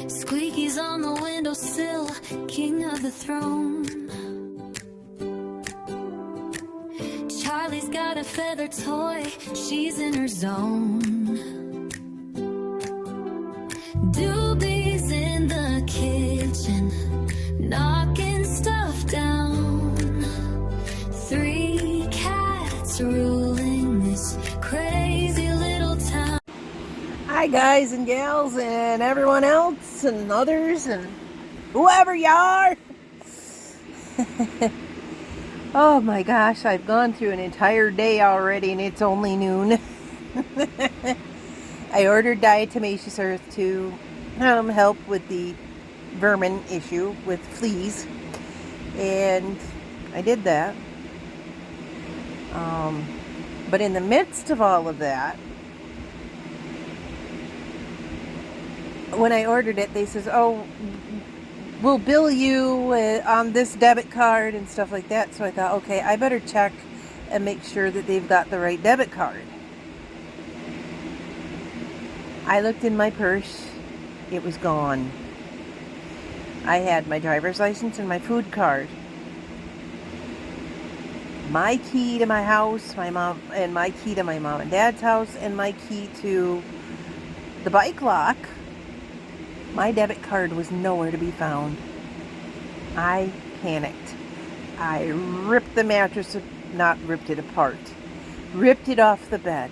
Squeaky's on the windowsill, king of the throne. Charlie's got a feather toy, she's in her zone. Doobie's in the kitchen, knocking stuff down. 3 cats ruling this crazy little town. Hi guys and gals and everyone else and others and whoever you are. Oh my gosh, I've gone through an entire day already and it's only noon. I ordered Diatomaceous Earth to help with the vermin issue with fleas, and I did that. But in the midst of all of that, when I ordered it, they says, oh, we'll bill you on this debit card and stuff like that. So I thought, okay, I better check and make sure that they've got the right debit card. I looked in my purse. It was gone. I had my driver's license and my food card. My key to my house, my key to my mom and dad's house, and my key to the bike lock. My debit card was nowhere to be found. I panicked. I ripped the mattress, not ripped it apart, ripped it off the bed,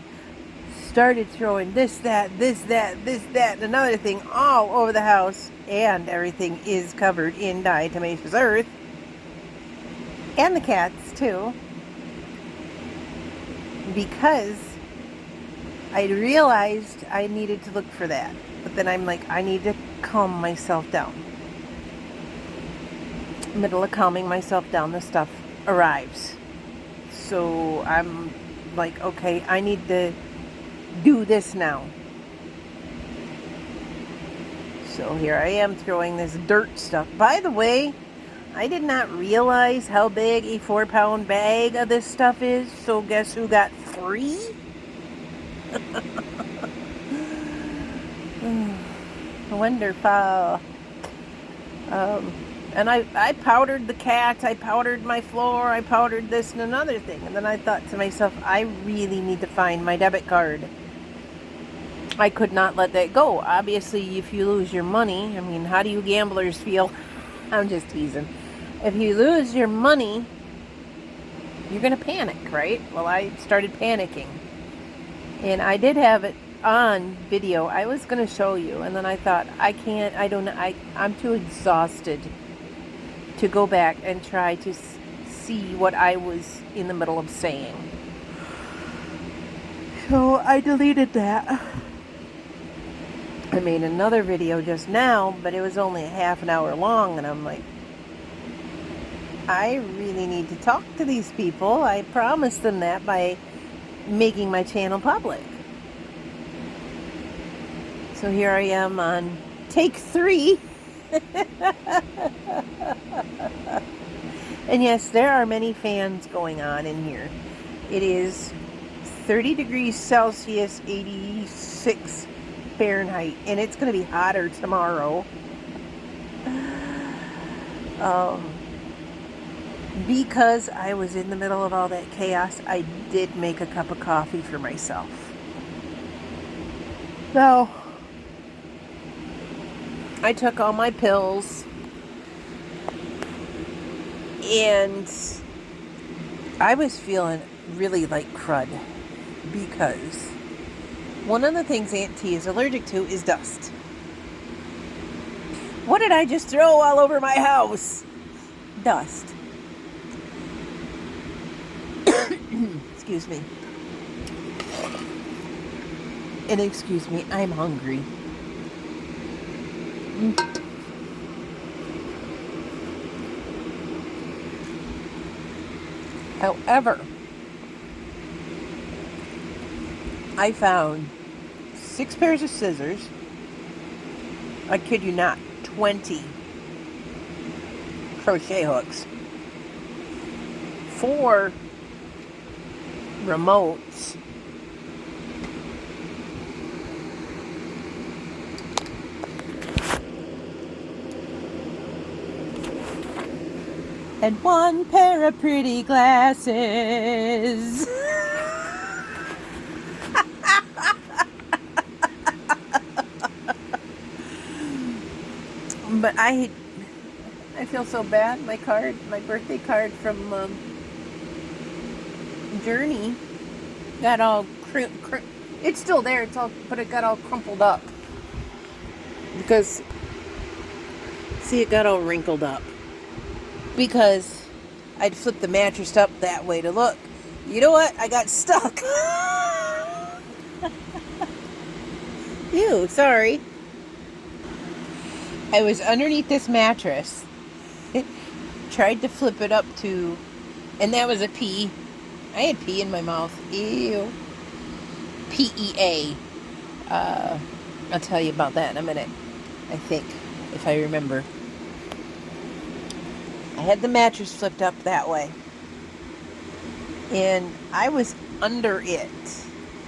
started throwing this, that, and another thing all over the house, and everything is covered in Diatomaceous Earth. And the cats too. Because I realized I needed to look for that. But then I'm like, I need to calm myself down. Middle of calming myself down, the stuff arrives. So I'm like, okay, I need to do this now. So here I am throwing this dirt stuff. By the way, I did not realize how big a 4-pound bag of this stuff is. So guess who got 3? Wonderful. And I powdered the cat, I powdered my floor, I powdered this and another thing. And then I thought to myself, I really need to find my debit card. I could not let that go. Obviously, if you lose your money, I mean, how do you gamblers feel? I'm just teasing. If you lose your money, you're going to panic, right? Well, I started panicking. And I did have it on video. I was going to show you, and then I thought, I'm too exhausted to go back and try to see what I was in the middle of saying. So I deleted that. I made another video just now, but it was only a half an hour long, and I'm like, I really need to talk to these people. I promised them that by making my channel public. So here I am on take 3. And yes, there are many fans going on in here. It is 30 degrees Celsius, 86 Fahrenheit, and it's going to be hotter tomorrow. Because I was in the middle of all that chaos, I did make a cup of coffee for myself. Now, I took all my pills, and I was feeling really like crud because one of the things Aunt T is allergic to is dust. What did I just throw all over my house? Dust. Excuse me. And excuse me, I'm hungry. However, I found 6 pairs of scissors. I kid you not, 20 crochet hooks, 4 remotes, and one pair of pretty glasses. But I feel so bad. My birthday card from Journey got all it's still there. But it got all crumpled up because see, it got all wrinkled up because I'd flipped the mattress up that way to look. You know what? I got stuck. Ew, sorry. I was underneath this mattress. Tried to flip it up to, and that was a pee. I had pee in my mouth. Ew. PEA. I'll tell you about that in a minute. I think, if I remember. I had the mattress flipped up that way. And I was under it.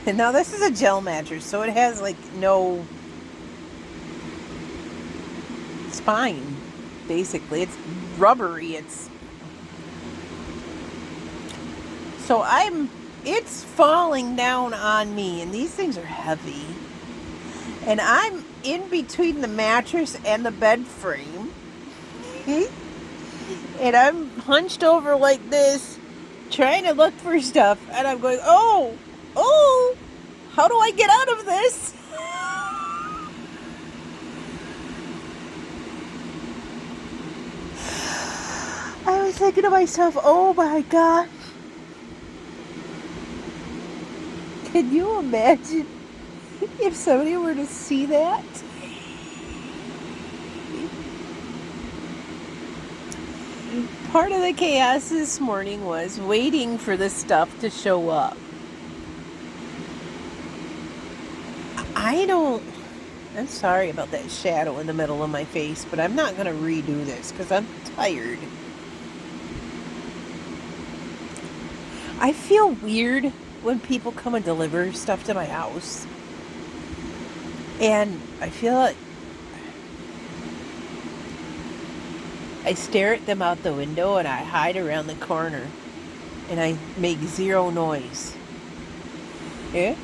And now this is a gel mattress, so it has like no spine, basically. It's rubbery. So it's falling down on me, and these things are heavy. And I'm in between the mattress and the bed frame. And I'm hunched over like this, trying to look for stuff. And I'm going, oh, how do I get out of this? I was thinking to myself, oh my gosh. Can you imagine if somebody were to see that? Part of the chaos this morning was waiting for the stuff to show up. I'm sorry about that shadow in the middle of my face, but I'm not going to redo this because I'm tired. I feel weird when people come and deliver stuff to my house. And I feel like I stare at them out the window and I hide around the corner and I make zero noise. Yeah?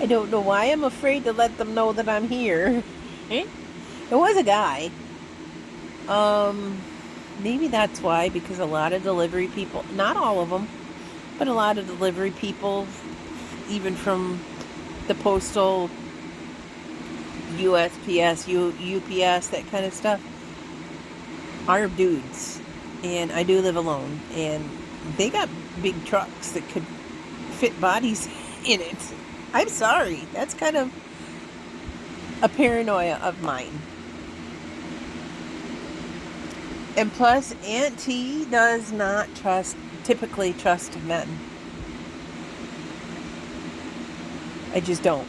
I don't know why I'm afraid to let them know that I'm here. There was a guy. Maybe that's why, because a lot of delivery people, not all of them, but a lot of delivery people, even from the postal, USPS, UPS, that kind of stuff, are dudes. And I do live alone. And they got big trucks that could fit bodies in it. I'm sorry. That's kind of a paranoia of mine. And plus, Aunt T does not typically trust men. I just don't.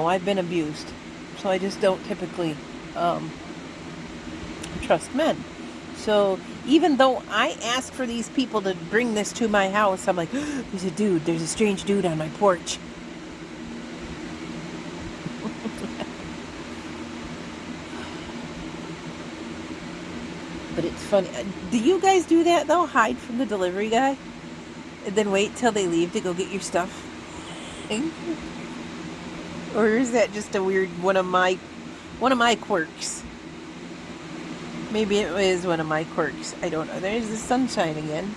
I've been abused. So I just don't typically trust men. So even though I ask for these people to bring this to my house, I'm like, there's a strange dude on my porch. But it's funny. Do you guys do that though? Hide from the delivery guy? And then wait till they leave to go get your stuff? Or is that just a weird one of my quirks? Maybe it is one of my quirks. I don't know. There's the sunshine again.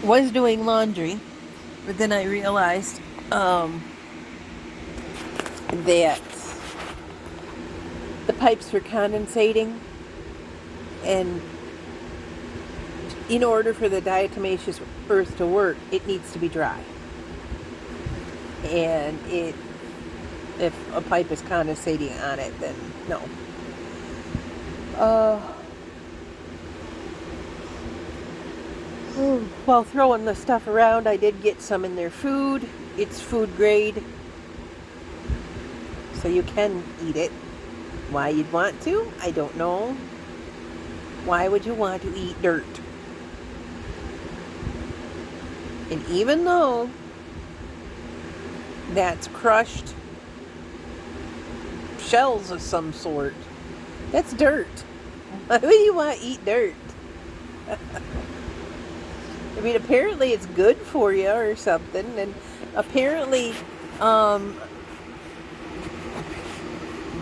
Was doing laundry, but then I realized that the pipes were condensating, and in order for the diatomaceous earth to work, it needs to be dry. And if a pipe is condensating on it, then no. While throwing the stuff around, I did get some in their food. It's food grade, so you can eat it. Why you'd want to, I don't know. Why would you want to eat dirt? And even though that's crushed shells of some sort, that's dirt. Why would you want to eat dirt? I mean, apparently it's good for you or something, and apparently the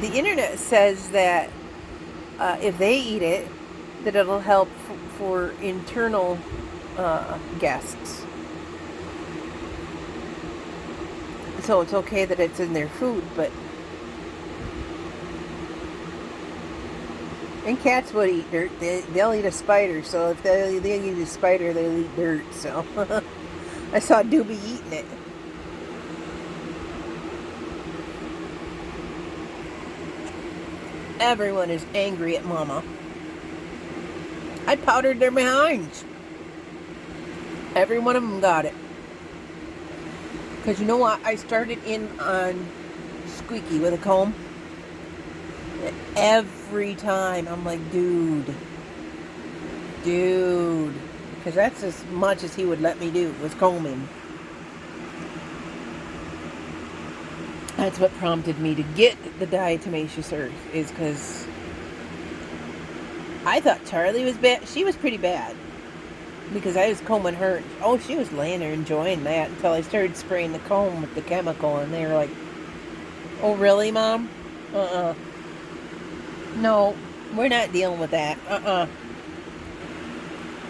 internet says that if they eat it, that it'll help for internal guests. So it's okay that it's in their food, but... And cats would eat dirt. They'll eat a spider, so if they eat a spider, they'll eat dirt, so... I saw Doobie eating it. Everyone is angry at Mama. I powdered their behinds. Every one of them got it. Because you know what? I started in on Squeaky with a comb. Every time I'm like, dude. Because that's as much as he would let me do, was combing. That's what prompted me to get the diatomaceous earth, is because I thought Charlie was bad. She was pretty bad. Because I was combing her. Oh, she was laying there enjoying that until I started spraying the comb with the chemical, and they were like, oh, really, Mom? No, we're not dealing with that.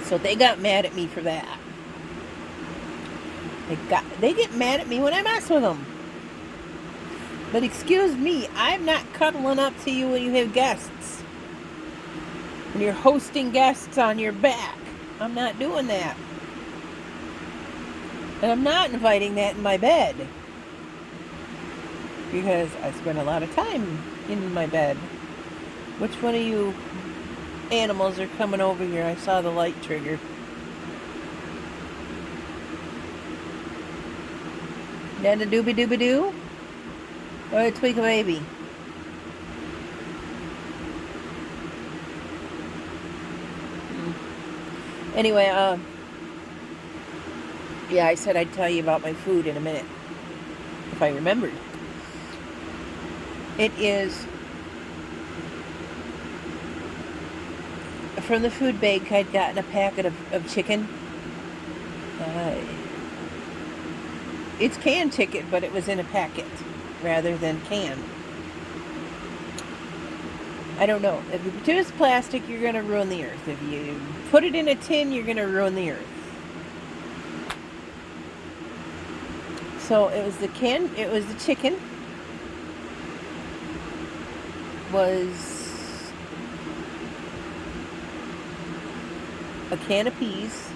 So they got mad at me for that. They get mad at me when I mess with them. But excuse me, I'm not cuddling up to you when you have guests. When you're hosting guests on your back. I'm not doing that. And I'm not inviting that in my bed. Because I spend a lot of time in my bed. Which one of you animals are coming over here? I saw the light trigger. That a doobie doobie doo? Or a tweak a baby? Anyway, yeah, I said I'd tell you about my food in a minute. If I remembered. It is from the food bank. I'd gotten a packet of chicken. It's canned chicken, but it was in a packet rather than canned. I don't know. If you produce plastic, you're going to ruin the earth. If you put it in a tin, you're going to ruin the earth. So it was the chicken. Was a can of peas,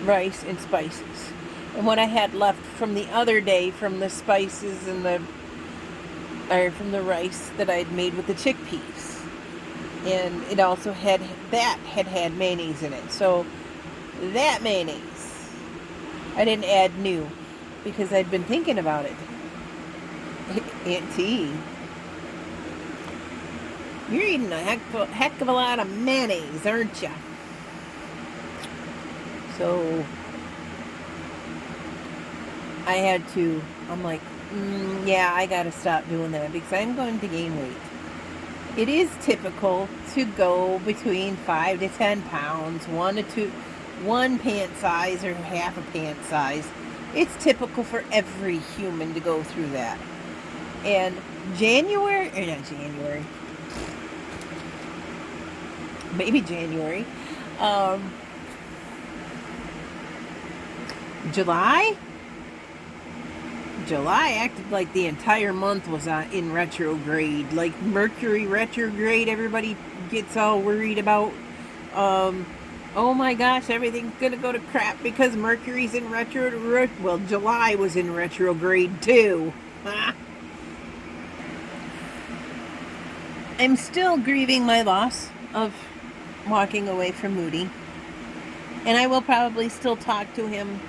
rice, and spices. And what I had left from the other day from the spices and from the rice that I'd made with the chickpeas. And it also had mayonnaise in it. So that mayonnaise, I didn't add new because I'd been thinking about it. Aunt T, you're eating a heck of a lot of mayonnaise, aren't you? So I'm like, yeah, I gotta stop doing that because I'm going to gain weight. It is typical to go between 5 to 10 pounds, 1 to 2, 1 pant size or half a pant size. It's typical for every human to go through that. And maybe January, July acted like the entire month was in retrograde, like Mercury retrograde. Everybody gets all worried about, oh my gosh, everything's gonna go to crap because Mercury's in retrograde. Well, July was in retrograde too. I'm still grieving my loss of walking away from Moody. And I will probably still talk to him,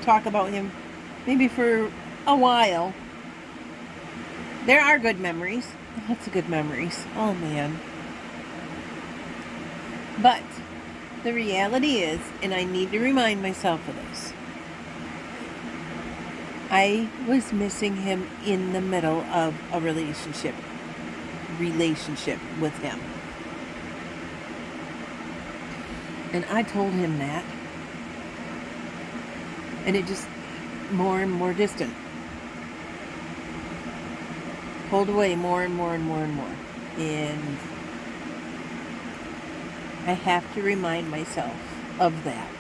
talk about him, maybe for a while. There are good memories. Lots of good memories. Oh, man. But the reality is, and I need to remind myself of this, I was missing him in the middle of a relationship with him. And I told him that. And it just more and more distant. Pulled away more and more and more and more. And I have to remind myself of that.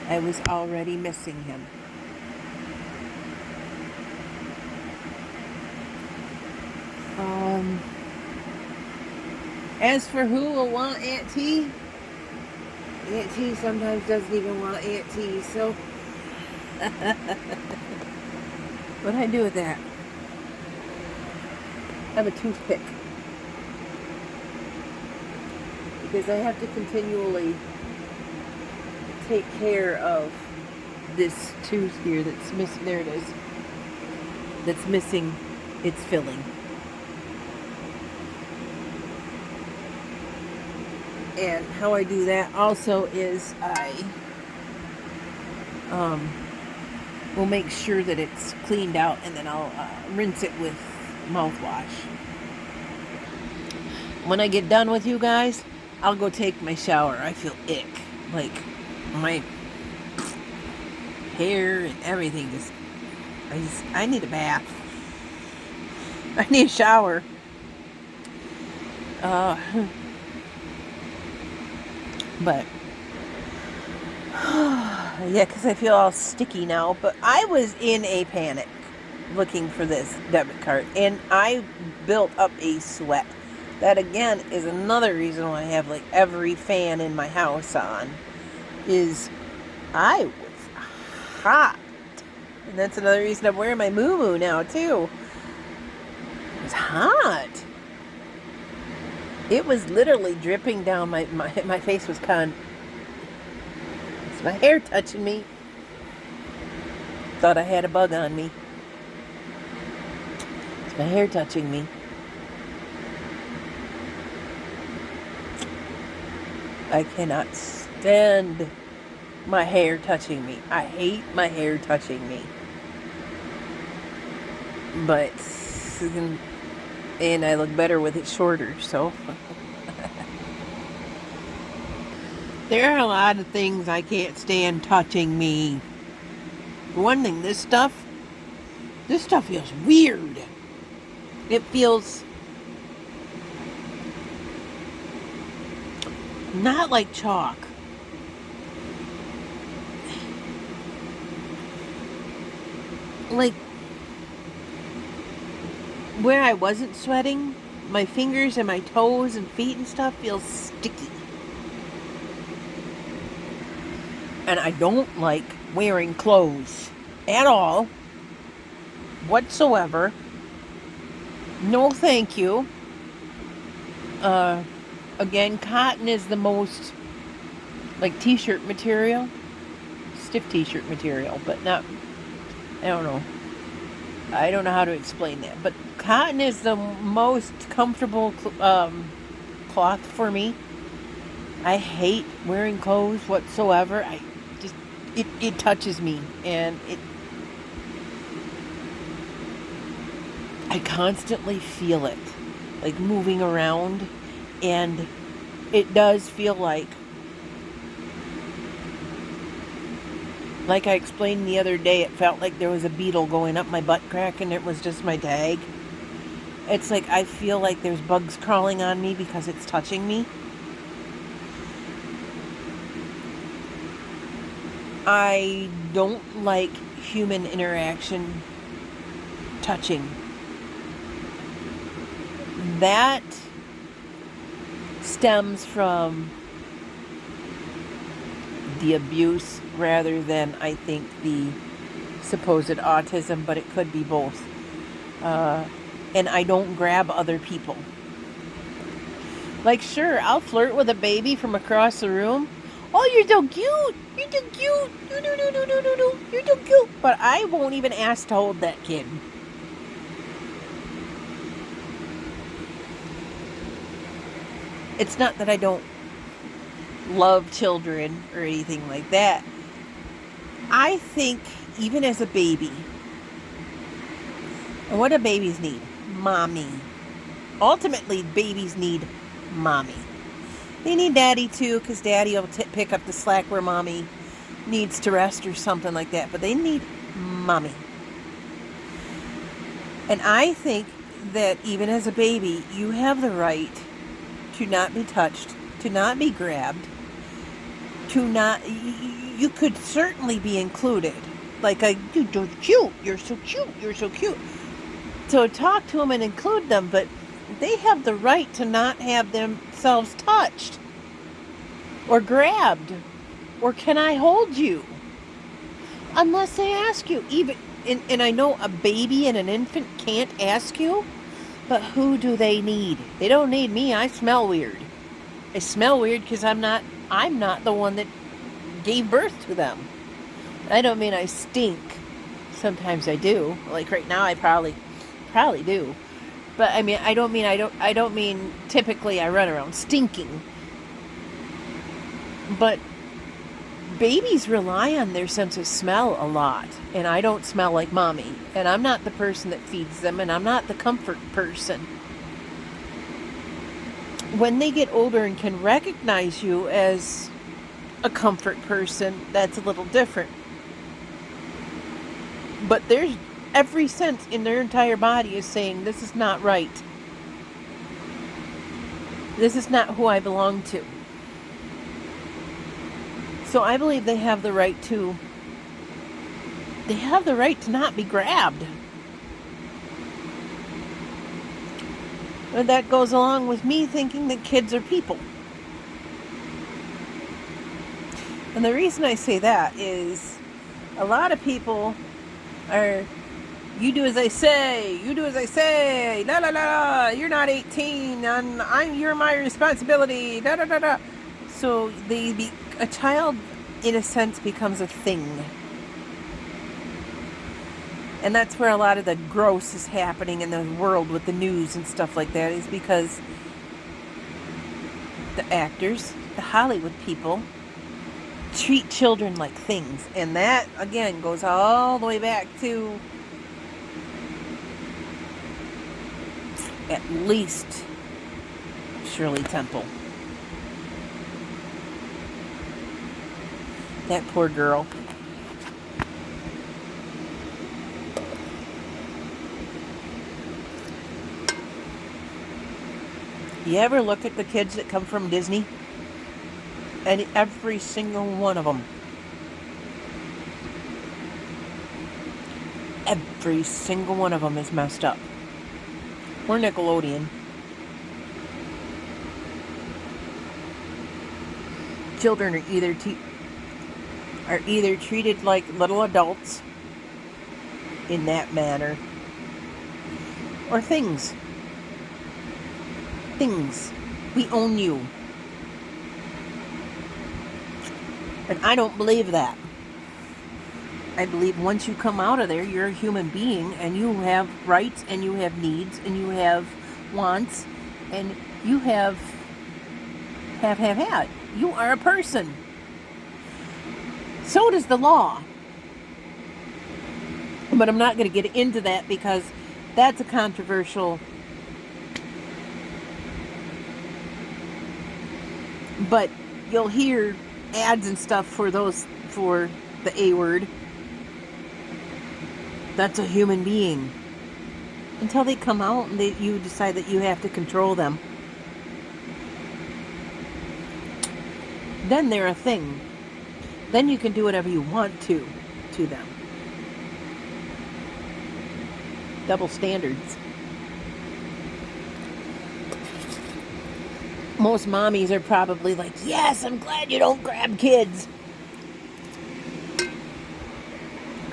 I was already missing him. As for who will want Aunt T, Aunt T sometimes doesn't even want Aunt T, so what do I do with that? I have a toothpick. Because I have to continually take care of this tooth here that's missing. There it is. That's missing its filling. And how I do that also is I will make sure that it's cleaned out, and then I'll rinse it with mouthwash. When I get done with you guys, I'll go take my shower. I feel ick. Like, my hair and everything I need a bath. I need a shower. But yeah, because I feel all sticky now. But I was in a panic looking for this debit card, and I built up a sweat. That again is another reason why I have like every fan in my house on. Is I was hot, and that's another reason I'm wearing my muumuu now too. It's hot. It was literally dripping down my face was it's my hair touching me. Thought I had a bug on me. It's my hair touching me. I cannot stand my hair touching me. I hate my hair touching me. But and I look better with it shorter, so there are a lot of things I can't stand touching me. One thing, this stuff feels weird. It feels not like chalk. Like, where I wasn't sweating, my fingers and my toes and feet and stuff feel sticky. And I don't like wearing clothes at all, whatsoever. No thank you. Again, cotton is the most like t-shirt material, stiff t-shirt material, but not, I don't know how to explain that, but cotton is the most comfortable cloth for me. I hate wearing clothes whatsoever. It touches me, and I constantly feel it, like moving around, and it does feel like I explained the other day, it felt like there was a beetle going up my butt crack, and it was just my tag. It's like I feel like there's bugs crawling on me because it's touching me. I don't like human interaction touching. That stems from the abuse rather than, I think, the supposed autism, but it could be both. And I don't grab other people. Like, sure, I'll flirt with a baby from across the room. Oh, you're so cute. You're so cute. You're so cute. But I won't even ask to hold that kid. It's not that I don't love children or anything like that. I think even as a baby, what do babies need? Mommy. Ultimately, babies need mommy. They need daddy too, because daddy will pick up the slack where mommy needs to rest or something like that. But they need mommy. And I think that even as a baby, you have the right to not be touched, to not be grabbed, to not... You could certainly be included. Like, you're so cute, you're so cute, you're so cute. So talk to them and include them, but they have the right to not have themselves touched or grabbed or can I hold you? Unless they ask you. And I know a baby and an infant can't ask you, but who do they need? They don't need me. I smell weird. I smell weird because I'm not the one that gave birth to them. I don't mean I stink. Sometimes I do. Like right now I probably do. But I mean I don't mean typically I run around stinking. But babies rely on their sense of smell a lot, and I don't smell like mommy, and I'm not the person that feeds them, and I'm not the comfort person. When they get older and can recognize you as a comfort person, that's a little different. But there's every sense in their entire body is saying, this is not right. This is not who I belong to. So I believe they have the right to not be grabbed. And that goes along with me thinking that kids are people. And the reason I say that is a lot of people are, you do as I say, la la la, you're not 18, and you're my responsibility, da da da da. So a child, in a sense, becomes a thing. And that's where a lot of the gross is happening in the world with the news and stuff like that, is because the actors, the Hollywood people, treat children like things. And that, again, goes all the way back to at least Shirley Temple. That poor girl. You ever look at the kids that come from Disney? And every single one of them. Every single one of them is messed up. We're Nickelodeon. Children are either treated like little adults in that manner, or things. We own you. And I don't believe that. I believe once you come out of there, you're a human being, and you have rights, and you have needs, and you have wants, and you have. You are a person. So does the law. But I'm not going to get into that because that's a controversial. But you'll hear ads and stuff for the A word. That's a human being. Until they come out and you decide that you have to control them. Then they're a thing. Then you can do whatever you want to them. Double standards. Most mommies are probably like, yes, I'm glad you don't grab kids.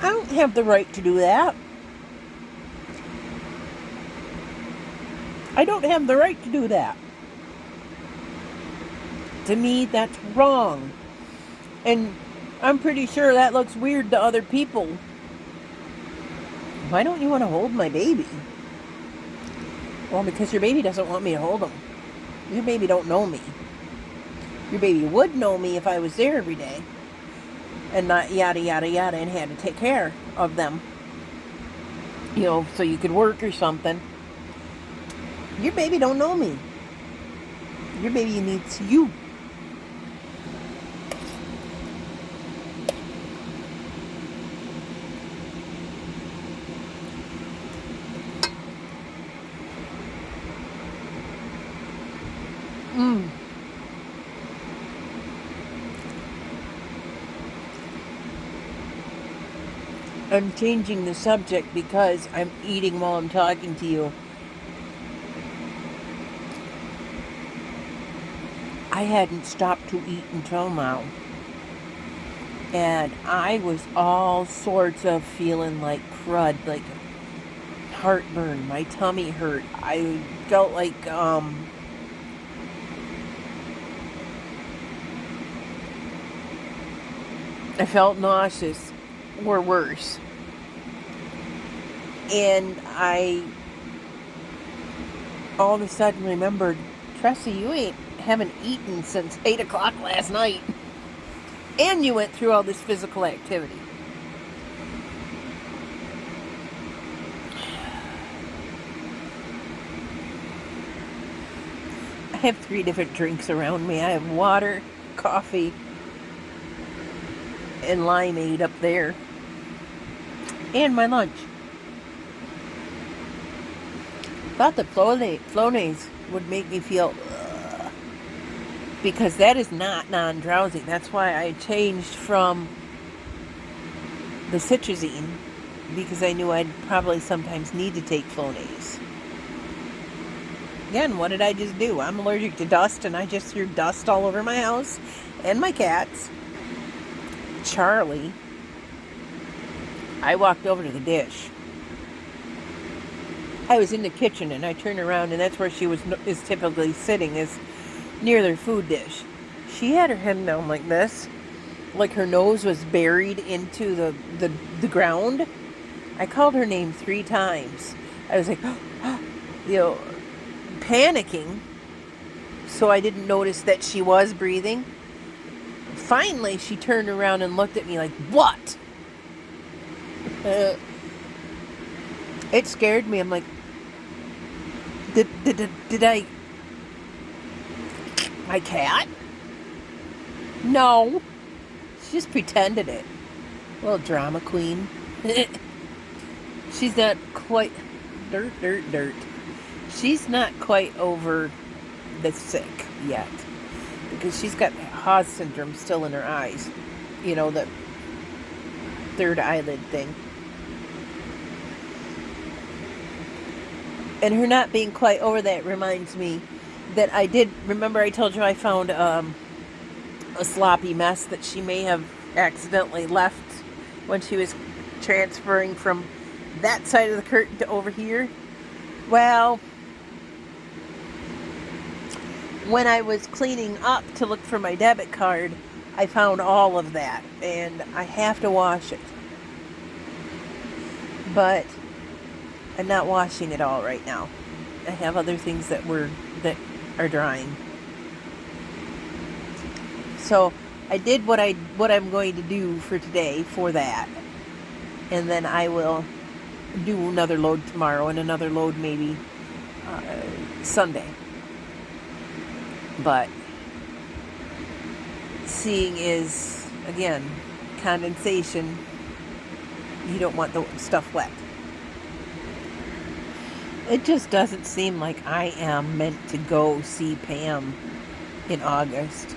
I don't have the right to do that. I don't have the right to do that. To me, that's wrong. And I'm pretty sure that looks weird to other people. Why don't you want to hold my baby? Well, because your baby doesn't want me to hold him. Your baby don't know me. Your baby would know me if I was there every day. And not yada, yada, yada, and had to take care of them. You know, so you could work or something. Your baby don't know me. Your baby needs you. I'm changing the subject because I'm eating while I'm talking to you. I hadn't stopped to eat until now. And I was all sorts of feeling like crud, like heartburn. My tummy hurt. I felt like, I felt nauseous or worse. And I all of a sudden remembered, Tressie, you haven't eaten since 8 o'clock last night. And you went through all this physical activity. I have 3 different drinks around me. I have water, coffee, and limeade up there. And my lunch. Thought the Flonase would make me feel because that is not non-drowsy. That's why I changed from the citrazine, because I knew I'd probably sometimes need to take Flonase. Again, what did I just do? I'm allergic to dust, and I just threw dust all over my house and my cats. Charlie, I walked over to the dish. I was in the kitchen, and I turned around, and that's where she is typically sitting, is near their food dish. She had her head down like this, like her nose was buried into the ground. I called her name 3 times. I was like, you know, panicking, so I didn't notice that she was breathing. Finally, she turned around and looked at me like, what? It scared me. I'm like, did I... My cat? No. She just pretended it. Little drama queen. She's not quite... Dirt. She's not quite over the sick yet. Because she's got Haas syndrome still in her eyes. You know, the third eyelid thing. And her not being quite over that reminds me that I did... Remember I told you I found a sloppy mess that she may have accidentally left when she was transferring from that side of the curtain to over here? Well, when I was cleaning up to look for my debit card, I found all of that, and I have to wash it. But I'm not washing it all right now. I have other things that are drying. So I did what I'm going to do for today for that, and then I will do another load tomorrow and another load maybe Sunday. But seeing is, again, condensation. You don't want the stuff wet. It just doesn't seem like I am meant to go see Pam in August.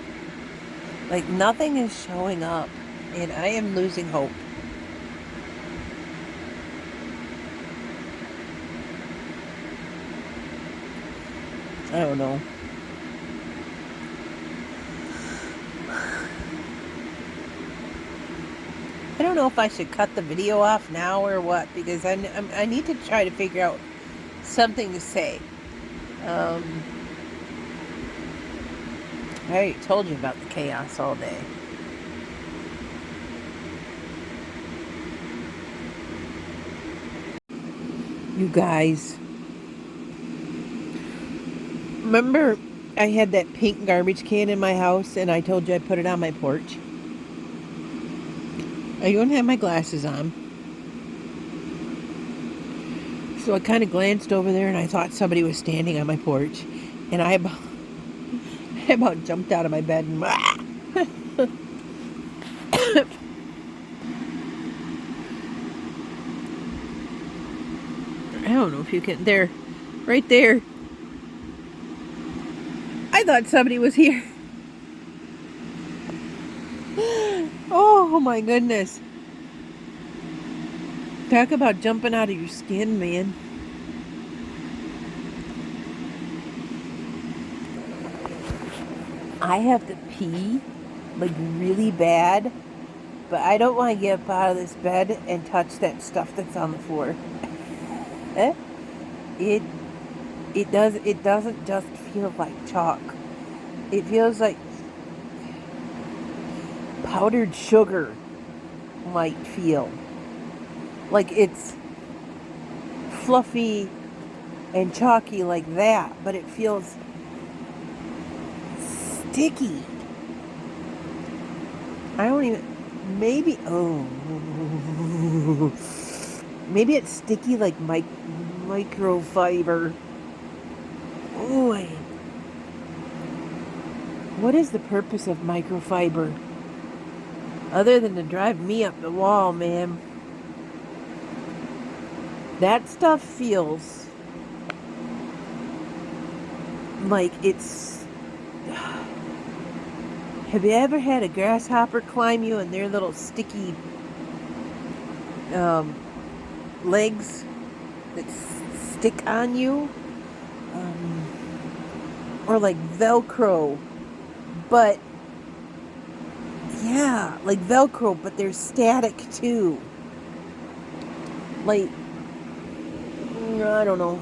Like, nothing is showing up, and I am losing hope. I don't know. I don't know if I should cut the video off now or what, because I need to try to figure out something to say. I already told you about the chaos all day. You guys, remember I had that pink garbage can in my house, and I told you I put it on my porch. I don't have my glasses on. So I kind of glanced over there, and I thought somebody was standing on my porch. And I about jumped out of my bed and... I don't know if you can... There. Right there. I thought somebody was here. Oh my goodness. Talk about jumping out of your skin, man. I have to pee, like really bad, but I don't want to get up out of this bed and touch that stuff that's on the floor. It doesn't just feel like chalk. It feels like powdered sugar might feel. Like it's fluffy and chalky like that, but it feels sticky. I don't even, maybe it's sticky like microfiber. Boy, what is the purpose of microfiber? Other than to drive me up the wall, man. That stuff feels like it's... Have you ever had a grasshopper climb you and their little sticky legs that stick on you? Or like Velcro, but yeah, like Velcro, but they're static too. Like, I don't know,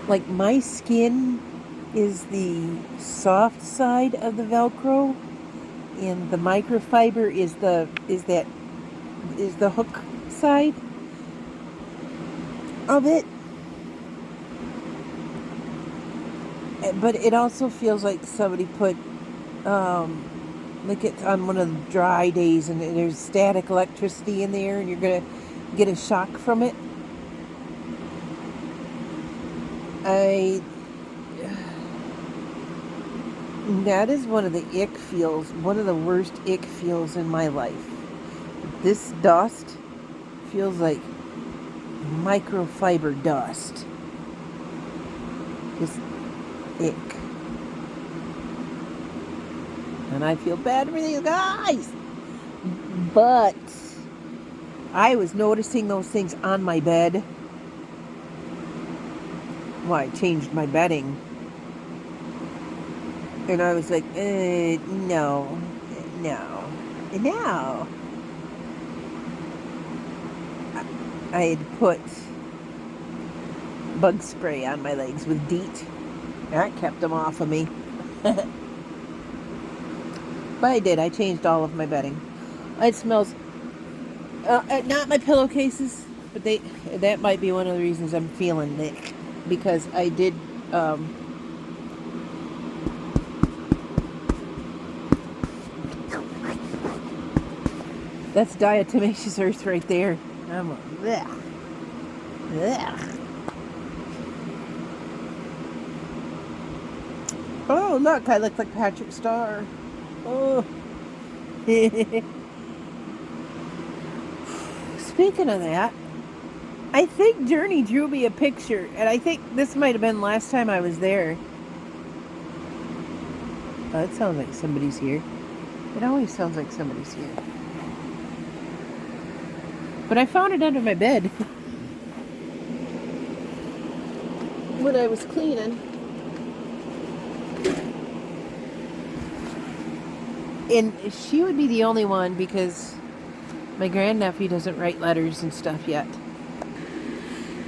like my skin is the soft side of the Velcro, and the microfiber is the hook side of it. But it also feels like somebody put like it's on one of the dry days and there's static electricity in there and you're gonna get a shock from it. That is one of the ick feels, one of the worst ick feels in my life. This dust feels like microfiber dust. Just ick. And I feel bad for these guys. But I was noticing those things on my bed. Well, I changed my bedding. And I was like, no. I had put bug spray on my legs with DEET. That kept them off of me. But I did. I changed all of my bedding. It smells... not my pillowcases, but that might be one of the reasons I'm feeling it. Because I did... that's diatomaceous earth right there. I'm a... Blech. Blech. Oh, look, I look like Patrick Star. Oh. Speaking of that, I think Journey drew me a picture, and I think this might have been last time I was there. Oh, it sounds like somebody's here. It always sounds like somebody's here. But I found it under my bed when I was cleaning. And she would be the only one because my grandnephew doesn't write letters and stuff yet.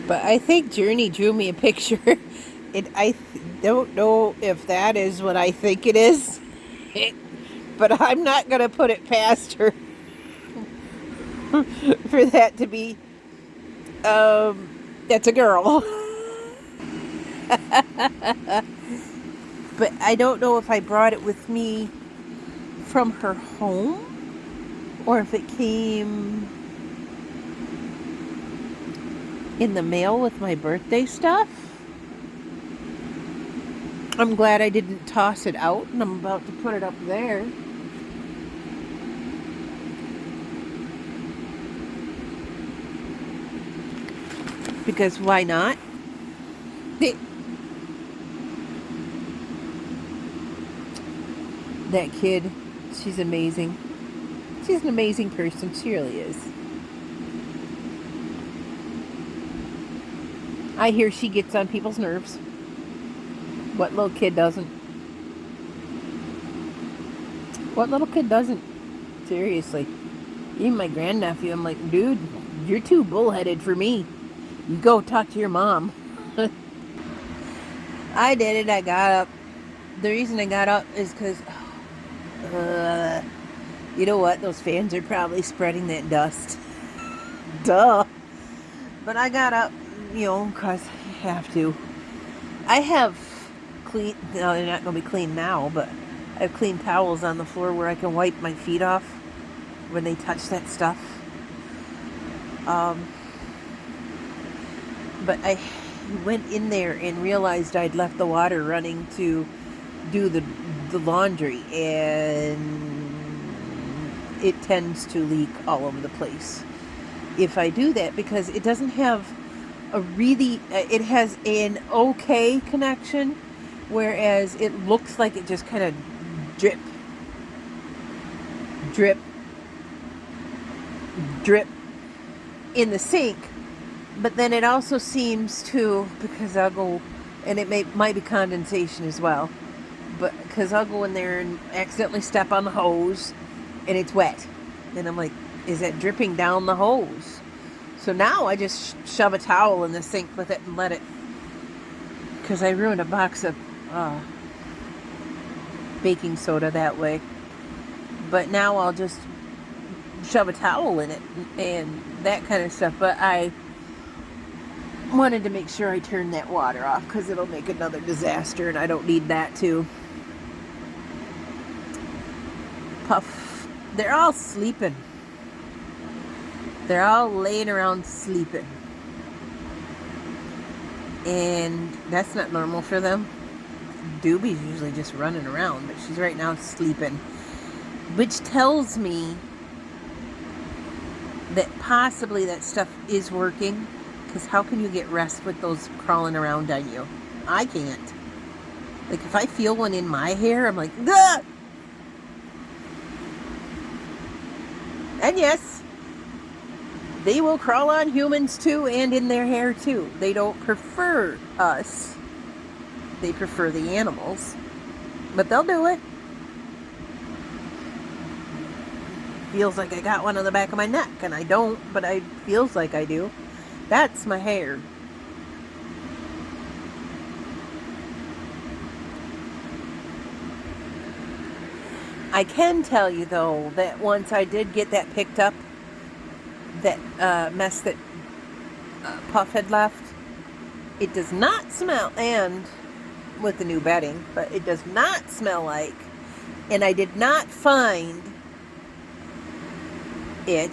But I think Journey drew me a picture. And I don't know if that is what I think it is. But I'm not going to put it past her for that to be That's a girl. But I don't know if I brought it with me from her home or if it came in the mail with my birthday stuff. I'm glad I didn't toss it out, and I'm about to put it up there. Because why not? That kid, she's amazing. She's an amazing person. She really is. I hear she gets on people's nerves. What little kid doesn't? What little kid doesn't? Seriously. Even my grandnephew, I'm like, dude, you're too bullheaded for me. You go talk to your mom. I did it. I got up. The reason I got up is because, you know what? Those fans are probably spreading that dust. Duh. But I got up, because you have to. I have clean, no, they're not going to be clean now, but I have clean towels on the floor where I can wipe my feet off when they touch that stuff. But I went in there and realized I'd left the water running to do the laundry, and it tends to leak all over the place if I do that, because it doesn't have it has an okay connection, whereas it looks like it just kind of drip, drip, drip in the sink. But then it also seems to, because I'll go, and it might be condensation as well, but because I'll go in there and accidentally step on the hose and it's wet. And I'm like, is that dripping down the hose? So now I just shove a towel in the sink with it and let it, because I ruined a box of baking soda that way. But now I'll just shove a towel in it and that kind of stuff. But I wanted to make sure I turned that water off because it'll make another disaster, and I don't need that too. Puff. They're all sleeping. They're all laying around sleeping. And that's not normal for them. Doobie's usually just running around, but she's right now sleeping. Which tells me that possibly that stuff is working. Because how can you get rest with those crawling around on you? I can't. Like, if I feel one in my hair, I'm like, gah! And yes, they will crawl on humans too, and in their hair too. They don't prefer us. They prefer the animals. But they'll do it. Feels like I got one on the back of my neck, and I don't, but it feels like I do. That's my hair. I can tell you, though, that once I did get that picked up, that mess that Puff had left, it does not smell, and with the new bedding, but it does not smell like, and I did not find it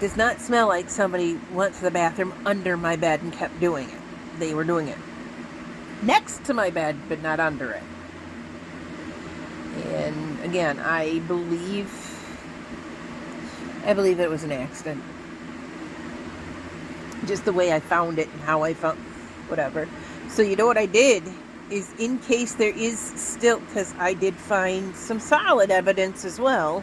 does not smell like somebody went to the bathroom under my bed and kept doing it. They were doing it next to my bed, but not under it. And again, I believe it was an accident. Just the way I found it and how I found, whatever. So you know what I did is, in case there is still, because I did find some solid evidence as well,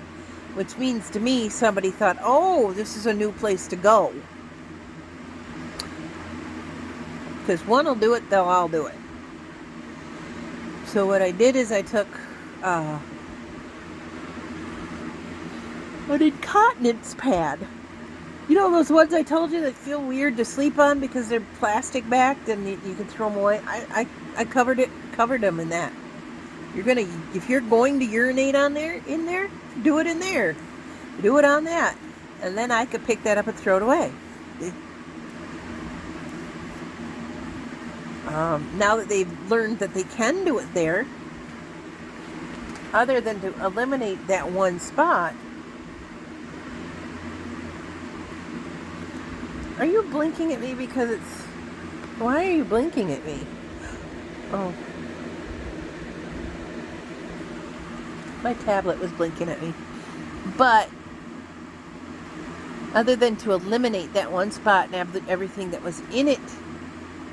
which means to me somebody thought, oh, this is a new place to go. Because one will do it, they'll all do it. So what I did is I took an incontinence pad. You know those ones I told you that feel weird to sleep on because they're plastic backed and you can throw them away? I covered them in that. If you're going to urinate in there, do it in there. Do it on that. And then I could pick that up and throw it away. Now that they've learned that they can do it there, other than to eliminate that one spot. Are you blinking at me because it's... Why are you blinking at me? Oh. My tablet was blinking at me. But other than to eliminate that one spot and have everything that was in it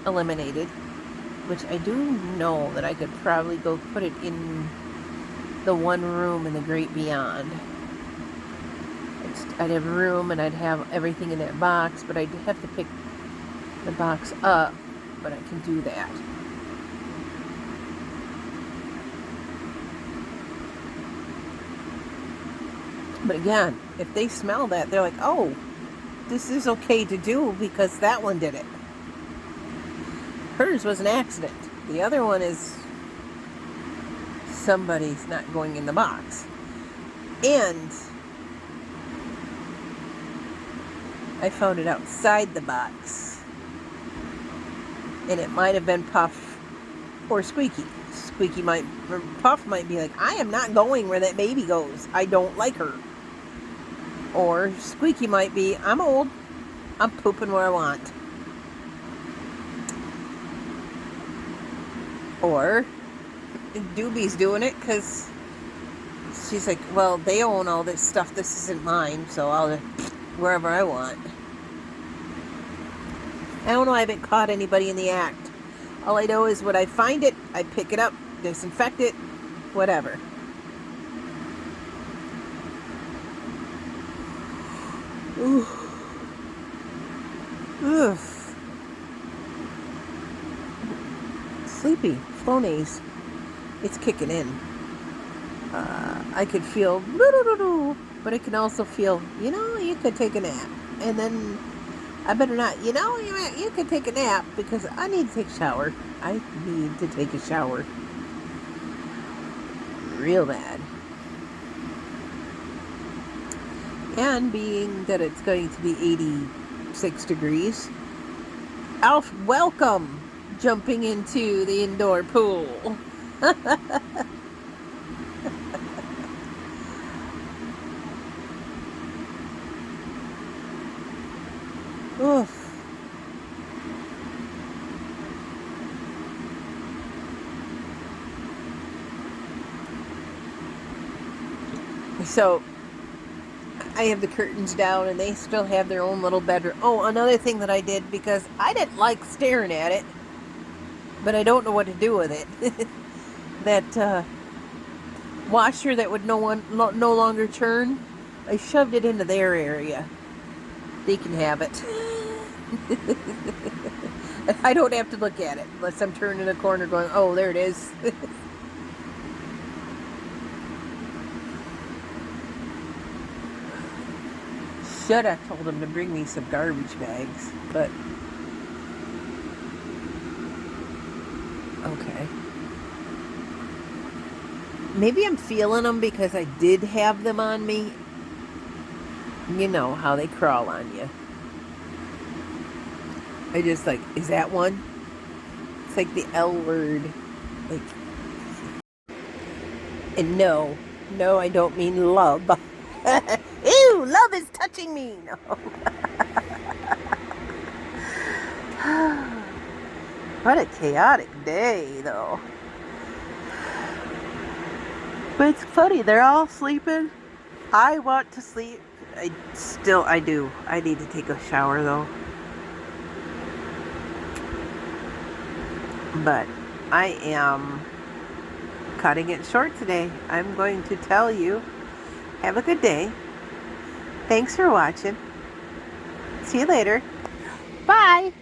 eliminated, which I do know that I could probably go put it in the one room in the Great Beyond. I'd have room and I'd have everything in that box, but I'd have to pick the box up, but I can do that. But again, if they smell that, they're like, oh, this is okay to do because that one did it. Hers was an accident. The other one is somebody's not going in the box. And I found it outside the box. And it might have been Puff or Squeaky. Puff might be like, I am not going where that baby goes. I don't like her. Or Squeaky might be, I'm old. I'm pooping where I want. Or Doobie's doing it because she's like, well, they own all this stuff. This isn't mine, so I'll wherever I want. I don't know. I haven't caught anybody in the act. All I know is when I find it, I pick it up, disinfect it, whatever. Ooh. Ugh. Sleepy. Flonase. It's kicking in. I could feel, but I can also feel, you could take a nap. And then I better not, you could take a nap because I need to take a shower. I need to take a shower. Real bad. And being that it's going to be 86 degrees, Alf, welcome jumping into the indoor pool. Oof. So I have the curtains down and they still have their own little bedroom. Oh, another thing that I did because I didn't like staring at it, but I don't know what to do with it. That washer that would no longer turn, I shoved it into their area. They can have it. I don't have to look at it unless I'm turning a corner going, oh, there it is. Should have told them to bring me some garbage bags, but okay. Maybe I'm feeling them because I did have them on me. You know how they crawl on you. I just like, is that one? It's like the L word. Like, and no, I don't mean love. Ew, love is touching me. No. What a chaotic day, though. But it's funny, they're all sleeping. I want to sleep. I do. I need to take a shower, though. But I am cutting it short today. I'm going to tell you, have a good day. Thanks for watching. See you later. Bye.